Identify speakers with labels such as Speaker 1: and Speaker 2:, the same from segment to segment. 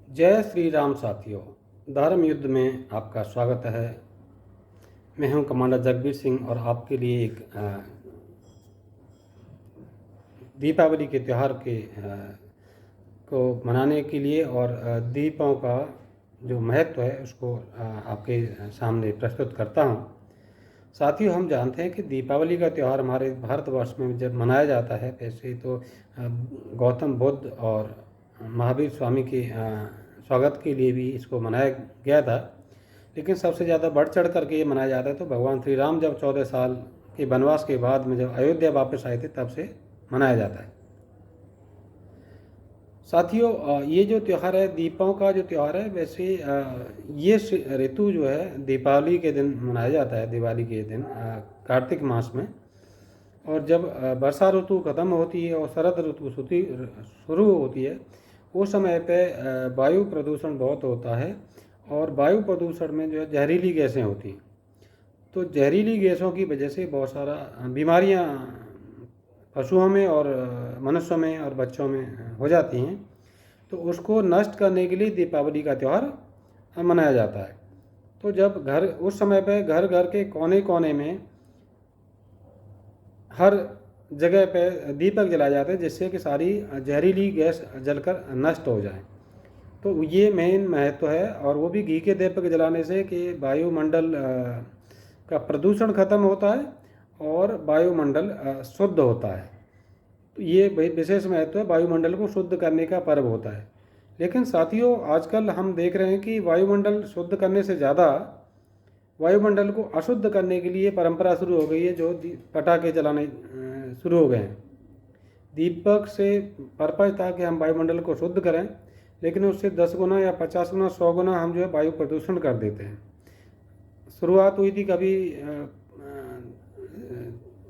Speaker 1: जय श्री राम साथियों। धर्म युद्ध में आपका स्वागत है। मैं हूं कमांडर जगबीर सिंह और आपके लिए एक दीपावली के त्यौहार को मनाने के लिए और दीपों का जो महत्व है उसको आपके सामने प्रस्तुत करता हूं। साथियों, हम जानते हैं कि दीपावली का त्यौहार हमारे भारतवर्ष में जब मनाया जाता है, वैसे तो गौतम बुद्ध और महावीर स्वामी के स्वागत के लिए भी इसको मनाया गया था, लेकिन सबसे ज़्यादा बढ़ चढ़ करके ये मनाया जाता है तो भगवान श्री राम जब 14 साल के वनवास के बाद में जब अयोध्या वापस आए थे तब से मनाया जाता है। साथियों, ये जो त्यौहार है, दीपों का जो त्यौहार है, वैसे ये ऋतु जो है दीपावली के दिन मनाया जाता है। दिवाली के दिन कार्तिक मास में, और जब वर्षा ऋतु ख़त्म होती है और शरद ऋतु शुरू होती है, उस समय पे वायु प्रदूषण बहुत होता है और वायु प्रदूषण में जो है जहरीली गैसें होती हैं। तो जहरीली गैसों की वजह से बहुत सारा बीमारियां पशुओं में और मनुष्यों में और बच्चों में हो जाती हैं। तो उसको नष्ट करने के लिए दीपावली का त्यौहार मनाया जाता है। तो जब उस समय पे घर घर के कोने कोने में हर जगह पे दीपक जलाए जाते हैं, जिससे कि सारी जहरीली गैस जलकर नष्ट हो जाए। तो ये मेन महत्व है, और वो भी घी के दीपक जलाने से कि वायुमंडल का प्रदूषण खत्म होता है और वायुमंडल शुद्ध होता है। तो ये विशेष महत्व है, वायुमंडल को शुद्ध करने का पर्व होता है। लेकिन साथियों, आजकल हम देख रहे हैं कि वायुमंडल शुद्ध करने से ज़्यादा वायुमंडल को अशुद्ध करने के लिए परंपरा शुरू हो गई है, जो पटाखे जलाने शुरू हो गए हैं। दीपक से पर्पज था कि हम वायुमंडल को शुद्ध करें, लेकिन उससे 10 गुना या 50 गुना 100 गुना हम जो है वायु प्रदूषण कर देते हैं। शुरुआत हुई थी कभी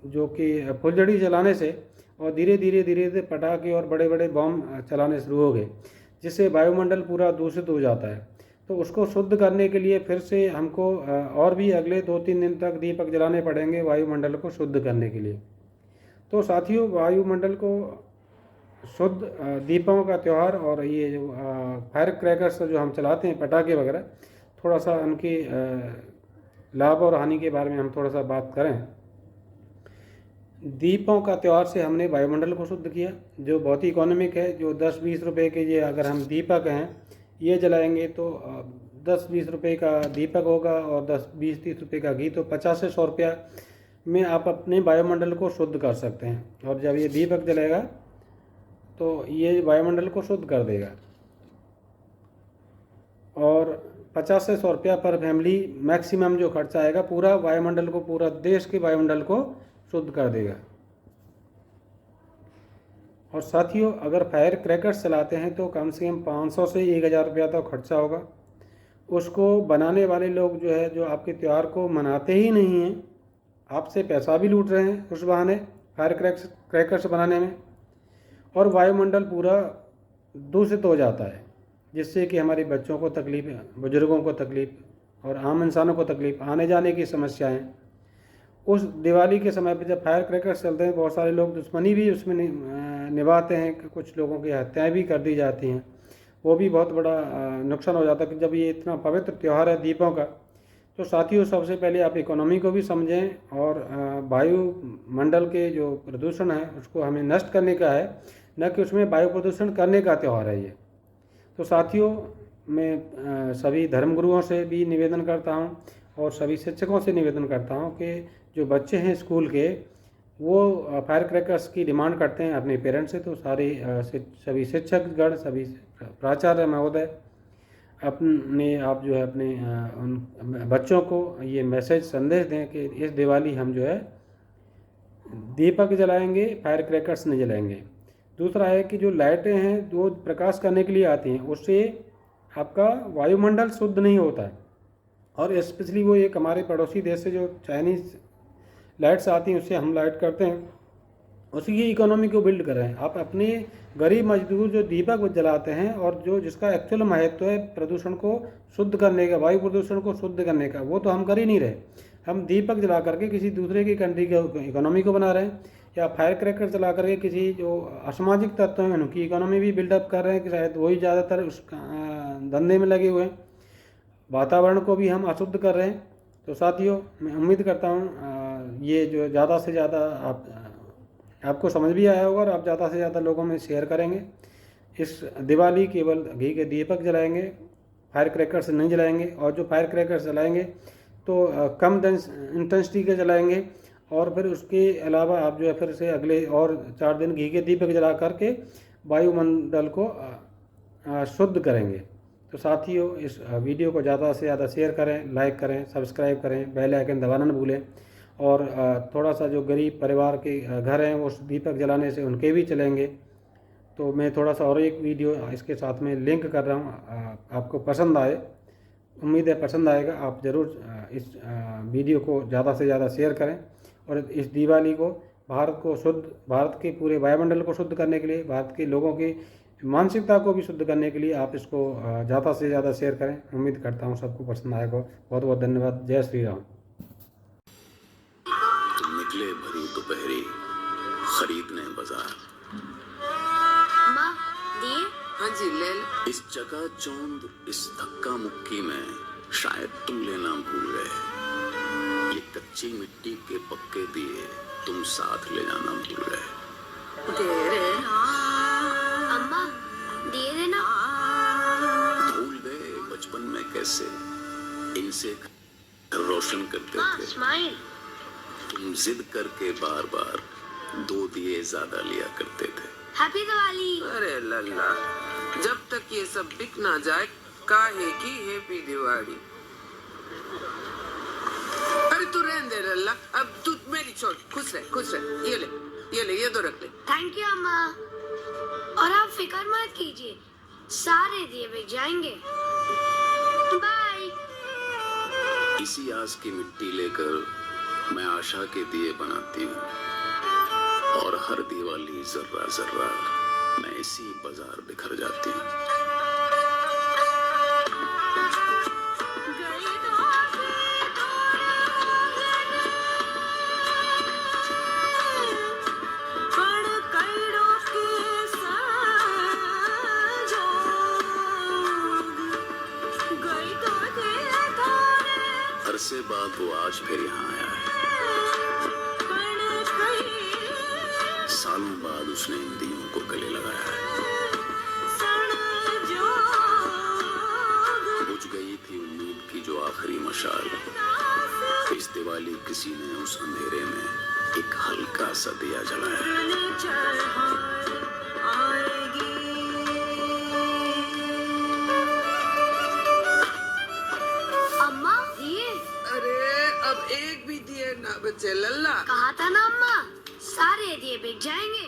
Speaker 1: जो कि फुलझड़ी जलाने से, और धीरे धीरे पटाखे और बड़े बड़े बम चलाने शुरू हो गए, जिससे वायुमंडल पूरा दूषित हो जाता है। तो उसको शुद्ध करने के लिए फिर से हमको और भी अगले 2-3 दिन तक दीपक जलाने पड़ेंगे वायुमंडल को शुद्ध करने के लिए। तो साथियों, वायुमंडल को शुद्ध दीपों का त्यौहार और ये जो फायर क्रैकर्स जो हम चलाते हैं, पटाखे वगैरह, थोड़ा सा उनके लाभ और हानि के बारे में हम थोड़ा सा बात करें। दीपों का त्यौहार से हमने वायुमंडल को शुद्ध किया, जो बहुत ही इकोनॉमिक है। जो 10-20 रुपए के ये अगर हम दीपक हैं ये जलाएंगे तो 10-20 रुपये का दीपक होगा, और 10-20-30 रुपये का घी, तो 50 से 100 रुपया में आप अपने वायुमंडल को शुद्ध कर सकते हैं। और जब ये दीपक जलेगा तो ये वायुमंडल को शुद्ध कर देगा, और 50 से 100 रुपया पर फैमिली मैक्सिमम जो खर्चा आएगा, पूरा वायुमंडल को, पूरा देश के वायुमंडल को शुद्ध कर देगा। और साथियों, अगर फायर क्रैकर्स चलाते हैं तो कम से कम 500 से 1000 रुपया तक खर्चा होगा। उसको बनाने वाले लोग जो है, जो आपके त्यौहार को मनाते ही नहीं हैं, आपसे पैसा भी लूट रहे हैं उस बहाने फायर क्रैकर्स बनाने में, और वायुमंडल पूरा दूषित हो जाता है, जिससे कि हमारे बच्चों को तकलीफ, बुजुर्गों को तकलीफ और आम इंसानों को तकलीफ, आने जाने की समस्याएं। उस दिवाली के समय पे जब फायर क्रैकर्स चलते हैं, बहुत सारे लोग दुश्मनी भी उसमें निभाते हैं, कि कुछ लोगों की हत्याएं भी कर दी जाती हैं। वो भी बहुत बड़ा नुकसान हो जाता है कि जब ये इतना पवित्र त्यौहार है दीपों का। तो साथियों, सबसे पहले आप इकोनॉमी को भी समझें, और वायुमंडल के जो प्रदूषण है उसको हमें नष्ट करने का है, न कि उसमें वायु प्रदूषण करने का त्यौहार है ये। तो साथियों, मैं सभी धर्मगुरुओं से भी निवेदन करता हूँ और सभी शिक्षकों से निवेदन करता हूँ कि जो बच्चे हैं स्कूल के, वो फायर क्रैकर्स की डिमांड करते हैं अपने पेरेंट्स से, तो सभी शिक्षकगण, सभी प्राचार्य महोदय अपने आप जो है अपने उन बच्चों को ये मैसेज संदेश दें कि इस दिवाली हम जो है दीपक जलाएंगे, फायर क्रैकर्स नहीं जलाएंगे। दूसरा है कि जो लाइटें हैं जो प्रकाश करने के लिए आती हैं, उससे आपका वायुमंडल शुद्ध नहीं होता है। और स्पेशली वो एक हमारे पड़ोसी देश से जो चाइनीज़ लाइट्स आती हैं, उससे हम लाइट करते हैं, उसी की इकोनॉमी को बिल्ड कर रहे हैं। आप अपने गरीब मजदूर जो दीपक जलाते हैं, और जो जिसका एक्चुअल महत्व है प्रदूषण को शुद्ध करने का, वायु प्रदूषण को शुद्ध करने का, वो तो हम कर ही नहीं रहे। हम दीपक जला करके किसी दूसरे की कंट्री के इकोनॉमी को बना रहे हैं। या फायर क्रैकर चला करके किसी जो असामाजिक तत्व हैं उनकी इकोनॉमी भी बिल्डअप कर रहे हैं कि शायद वही ज़्यादातर उस धंधे में लगे हुए हैं, वातावरण को भी हम अशुद्ध कर रहे हैं। तो साथियों, मैं उम्मीद करता हूँ ये जो ज़्यादा से ज़्यादा आपको समझ भी आया होगा और आप ज़्यादा से ज़्यादा लोगों में शेयर करेंगे। इस दिवाली केवल घी के दीपक जलाएंगे, फायर क्रैकर्स नहीं जलाएंगे, और जो फायर क्रैकर्स जलाएंगे तो कम इंटेंसिटी के जलाएंगे। और फिर उसके अलावा आप जो है फिर से अगले और 4 दिन घी के दीपक जला करके वायुमंडल को शुद्ध करेंगे। तो साथियों, इस वीडियो को ज़्यादा से ज़्यादा शेयर करें, लाइक करें, सब्सक्राइब करें, बेल आइकन दबाना न भूलें। और थोड़ा सा जो गरीब परिवार के घर हैं उस दीपक जलाने से उनके भी चलेंगे। तो मैं थोड़ा सा और एक वीडियो इसके साथ में लिंक कर रहा हूँ, आपको पसंद आए, उम्मीद है पसंद आएगा। आप ज़रूर इस वीडियो को ज़्यादा से ज़्यादा शेयर करें। और इस दिवाली को भारत के पूरे वायुमंडल को शुद्ध करने के लिए, भारत के लोगों की मानसिकता को भी शुद्ध करने के लिए आप इसको ज़्यादा से ज़्यादा शेयर करें। उम्मीद करता हूँ सबको पसंद आएगा। बहुत बहुत धन्यवाद। जय श्री राम।
Speaker 2: निकले भरी दोपहरी खरीदने बाजार।
Speaker 3: माँ, दिए?
Speaker 4: हाँ जी, ले लो।
Speaker 2: इस चकाचौंध, इस धक्का मुक्की में शायद तुम लेना भूल गए। ये कच्ची मिट्टी के पक्के दिए तुम साथ ले जाना भूल गए।
Speaker 4: तेरे
Speaker 3: अम्मा, दिए देना।
Speaker 2: भूल गए बचपन में कैसे इनसे घर रोशन करते
Speaker 3: माँ,
Speaker 2: थे।
Speaker 3: स्माइल।
Speaker 2: तुम जिद करके बार बार 2 दिए ज्यादा लिया करते थे।
Speaker 3: हैप्पी दिवाली।
Speaker 4: अरे लल्ला, जब तक ये सब बिक ना जाए काहे की हैप्पी दिवाली। अरे तू रहने दे लल्ला, अब तू मेरी छोड़, खुश रह खुश रह। ये तो रख ले।
Speaker 3: थैंक यू अम्मा। और आप फिक्र मत कीजिए, सारे दिए बिक जाएंगे। बाय।
Speaker 2: इसी आस की मिट्टी लेकर मैं आशा के दिए बनाती हूँ, और हर दिवाली जर्रा जर्रा मैं इसी बाजार बिखर जाती हूँ। अरसे बाद वो आज फिर यहाँ आया है। सालों बाद उसने इन दियों को गले लगाया है। बुझ गई थी उम्मीद की जो आखिरी मशाल। इस दिवाली किसी ने उस अंधेरे में एक हल्का सा दिया जलाया।
Speaker 3: अम्मा, दिए?
Speaker 4: अरे अब एक भी दिए ना बचे लल्ला।
Speaker 3: कहा था ना अम्मा, सारे दिए बिक जाएंगे।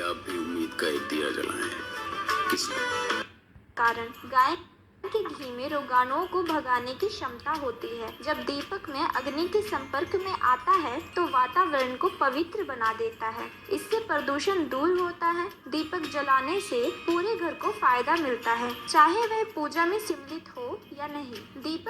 Speaker 2: आप भी उम्मीद का एक दिया जलाएं।
Speaker 5: कारण गाय के घी में रोगाणुओं को भगाने की क्षमता होती है। जब दीपक में अग्नि के संपर्क में आता है तो वातावरण को पवित्र बना देता है। इससे प्रदूषण दूर होता है। दीपक जलाने से पूरे घर को फायदा मिलता है, चाहे वह पूजा में सम्मिलित हो या नहीं। दीप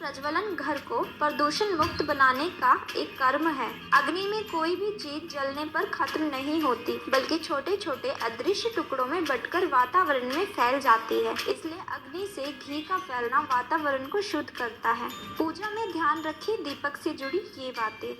Speaker 5: प्रज्वलन घर को प्रदूषण मुक्त बनाने का एक कर्म है। अग्नि में कोई भी चीज जलने पर खत्म नहीं होती, बल्कि छोटे छोटे अदृश्य टुकड़ों में बंटकर वातावरण में फैल जाती है। इसलिए अग्नि से घी का फैलना वातावरण को शुद्ध करता है। पूजा में ध्यान रखिए दीपक से जुड़ी ये बातें।